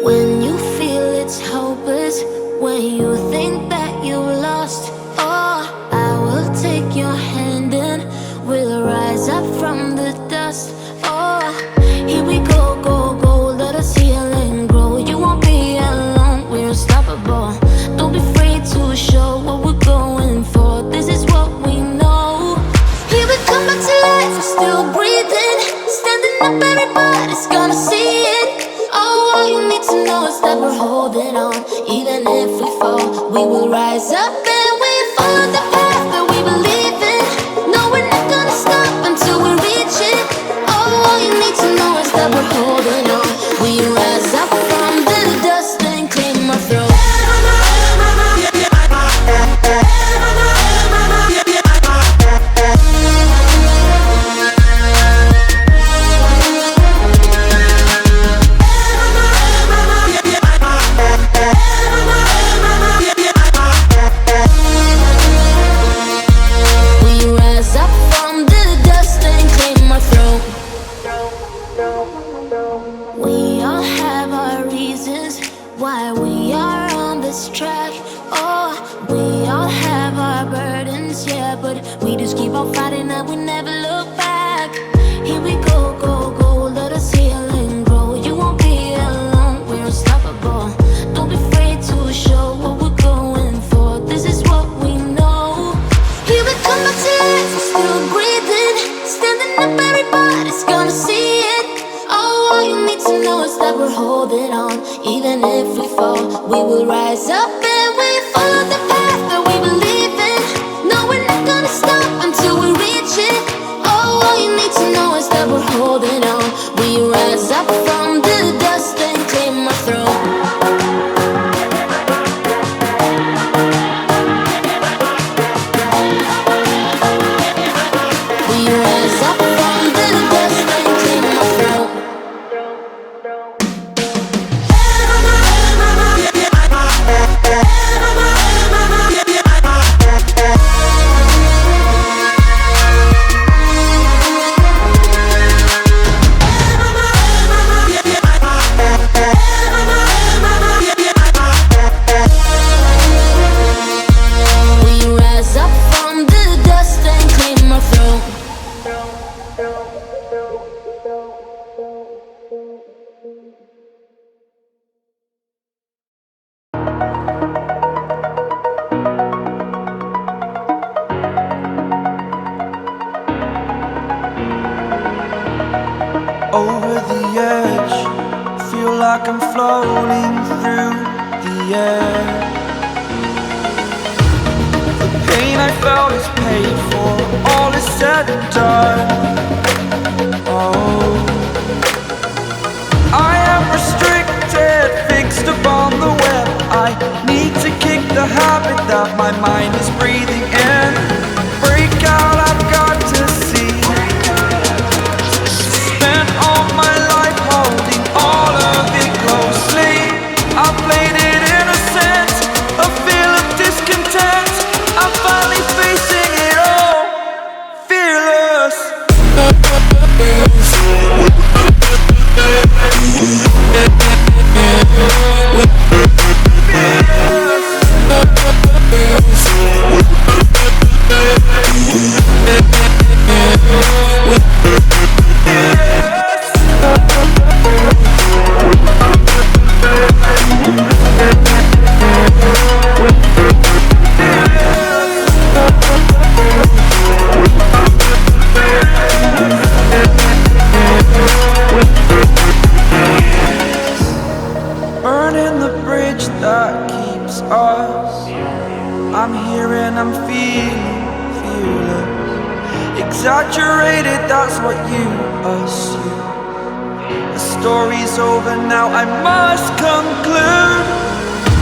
When you feel it's hopeless, when you think that you lost, oh, I will take your hand and we'll rise up from the dust. Oh, here we go, go, go, let us heal and grow. You won't be alone, we're unstoppable. Don't be afraid to show what we're going for. This is what we know. Here we come back to life, we're still breathing. Standing up, everybody's gonna see it. Oh, all you need to know is that we're holding on. Even if we fall, we will rise up and we follow the path that we believe in. No, we're not gonna stop until we reach it. Oh, all you need to know is that we're holding on. We rise up from the dust and claim our throne. We all have our reasons why we are on this track. Oh, we all have our burdens, yeah, but we just keep on fighting and we never look back. Here we go, go, go, let us heal and grow. You won't be alone, we're unstoppable. Don't be afraid to show what we're going for. This is what we know. Here we come back to life, we're still breathing. Standing up, everybody's gonna see it. Oh, all you need to know is that we're holding on. Even if we fall, we will rise up and we follow the path that we believe in. No, we're not gonna stop until we reach it. Oh, all you need to know is that we're holding on. We rise up from the dust and claim our throne. We rise up from the dust and claim our throne. Over the edge, feel like I'm floating through the air. The pain I felt is paid for, all is said and done. Oh, I am restricted, fixed upon the web. I need to kick the habit that my mind is breathing in. Break out, I've got to see. Spent all my life holding all of it closely. I played it innocent, a feel of discontent. I'm finally facing it all, fearless. Burning the bridge that keeps us. I'm here and I'm feeling fearless. Exaggerated, that's what you assume. The story's over now, I must conclude.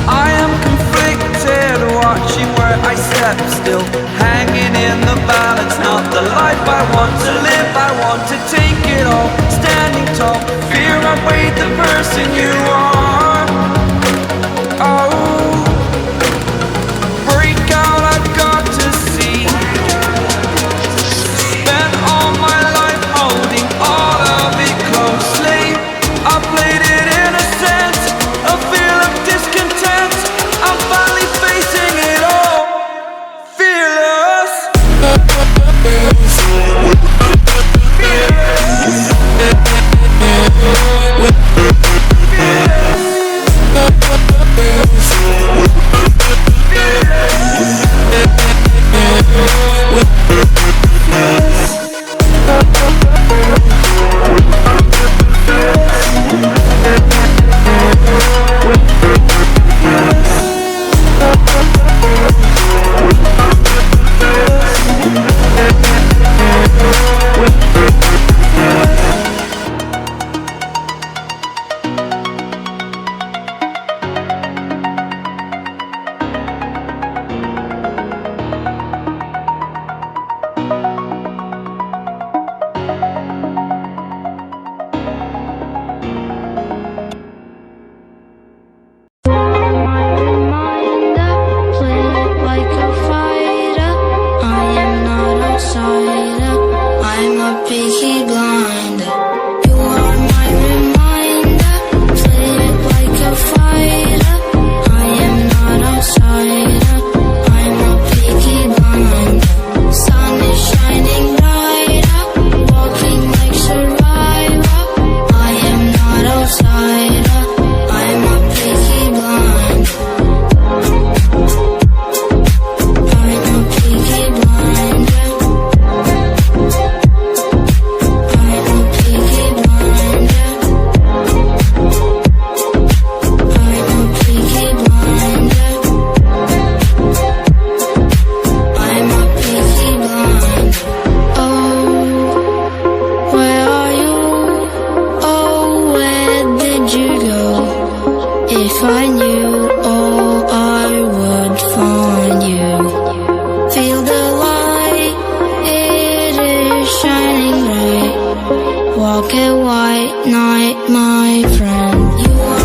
I am conflicted, watching where I step still, hanging in the balance. Not the life I want to live, I want to take it all. Standing tall, fear I weighed the person you are. Oh, break out, I've got to see. Spent all my life holding all of it closely. I played it innocent, white knight, my friend. You